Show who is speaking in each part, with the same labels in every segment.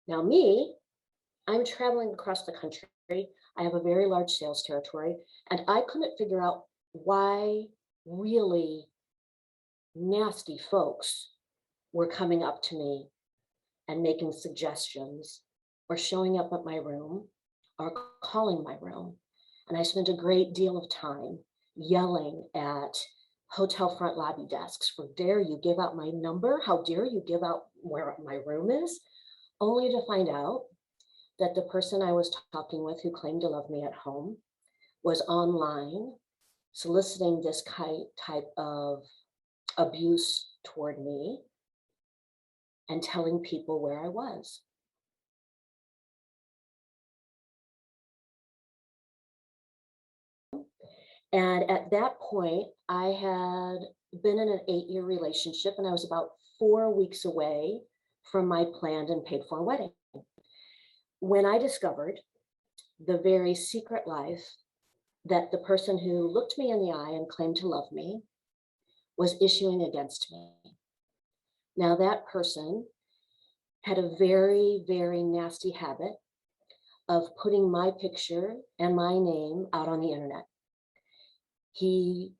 Speaker 1: Now me, I'm traveling across the country. I have a very large sales territory, and I couldn't figure out why really nasty folks were coming up to me and making suggestions or showing up at my room or calling my room. And I spent a great deal of time yelling at hotel front lobby desks for dare you give out my number? How dare you give out where my room is? Only to find out that the person I was talking with who claimed to love me at home was online soliciting this type of abuse toward me and telling people where I was. And at that point, I had been in an 8-year relationship and I was about 4 weeks away from my planned and paid for wedding when I discovered the very secret life that the person who looked me in the eye and claimed to love me was issuing against me. Now, that person had a very, very nasty habit of putting my picture and my name out on the internet. He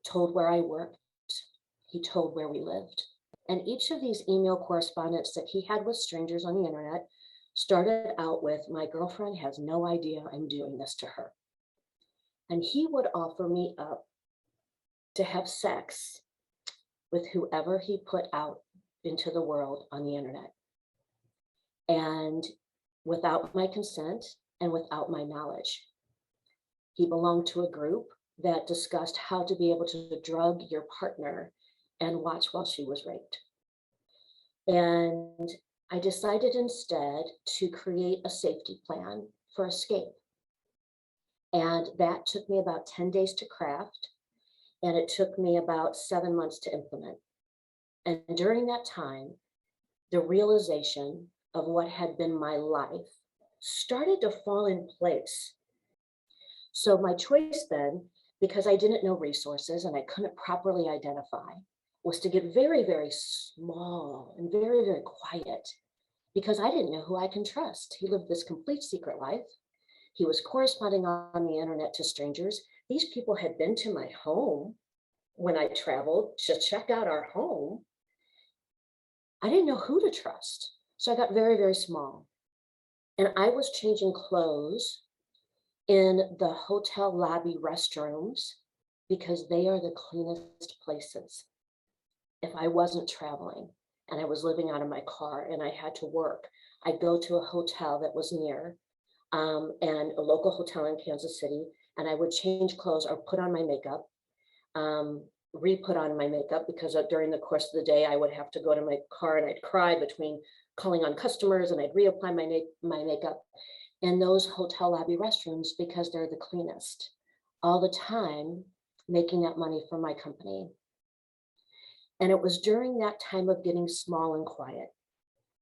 Speaker 1: told where I worked, he told where we lived. And each of these email correspondence that he had with strangers on the internet started out with, "My girlfriend has no idea I'm doing this to her." And he would offer me up to have sex with whoever he put out into the world on the internet. And without my consent and without my knowledge. He belonged to a group that discussed how to be able to drug your partner and watch while she was raped. And I decided instead to create a safety plan for escape. And that took me about 10 days to craft, and it took me about 7 months to implement. And during that time, the realization of what had been my life started to fall in place. So my choice then, because I didn't know resources and I couldn't properly identify, was to get very, very small and very, very quiet because I didn't know who I can trust. He lived this complete secret life. He was corresponding on the internet to strangers. These people had been to my home when I traveled to check out our home. I didn't know who to trust. So I got very, very small. And I was changing clothes in the hotel lobby restrooms because they are the cleanest places. If I wasn't traveling and I was living out of my car and I had to work, I'd go to a hotel that was near and a local hotel in Kansas City, and I would change clothes or put on my makeup, re-put on my makeup because during the course of the day, I would have to go to my car and I'd cry between calling on customers and I'd reapply my makeup in those hotel lobby restrooms because they're the cleanest all the time, making that money for my company. And it was during that time of getting small and quiet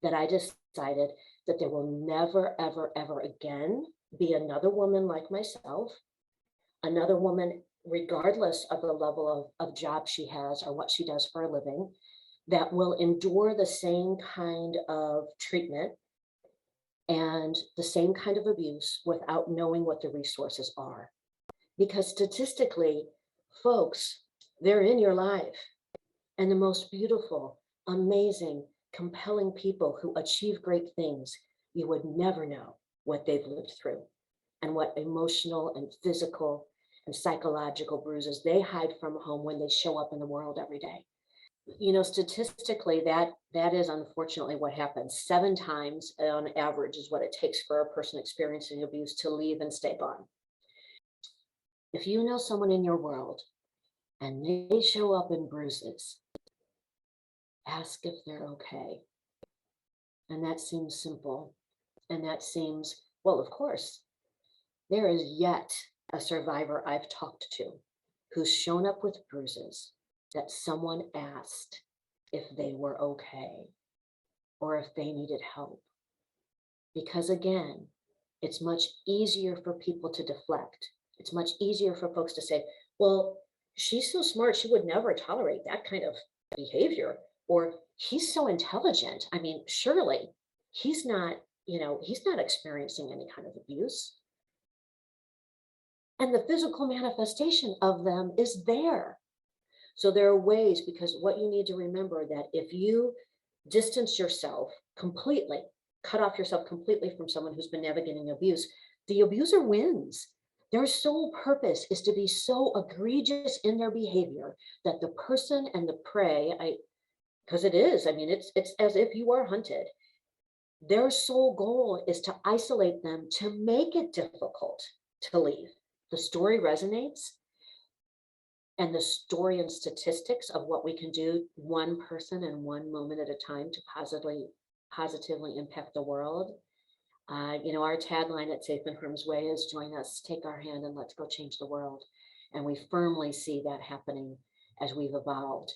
Speaker 1: that I decided that there will never, ever, ever again be another woman like myself, another woman, regardless of the level of job she has or what she does for a living, that will endure the same kind of treatment and the same kind of abuse without knowing what the resources are. Because statistically, folks, they're in your life. And the most beautiful, amazing, compelling people who achieve great things, you would never know what they've lived through and what emotional and physical and psychological bruises they hide from home when they show up in the world every day. You know, statistically, that is unfortunately what happens. 7 times on average is what it takes for a person experiencing abuse to leave and stay gone. If you know someone in your world and they show up in bruises, ask if they're okay. And that seems simple. And that seems, well, of course, there is yet a survivor I've talked to who's shown up with bruises that someone asked if they were okay or if they needed help. Because again, it's much easier for people to deflect. It's much easier for folks to say, well, she's so smart, she would never tolerate that kind of behavior. Or he's so intelligent. I mean, surely he's not, he's not experiencing any kind of abuse. And the physical manifestation of them is there. So there are ways, because what you need to remember that if you distance yourself completely, cut off yourself completely from someone who's been navigating abuse, the abuser wins. Their sole purpose is to be so egregious in their behavior that the person and the prey, because it is, I mean, it's as if you are hunted. Their sole goal is to isolate them, to make it difficult to leave. The story resonates, and the story and statistics of what we can do one person and one moment at a time to positively impact the world. Our tagline at Safe in Harm's Way is join us, take our hand, and let's go change the world. And we firmly see that happening as we've evolved.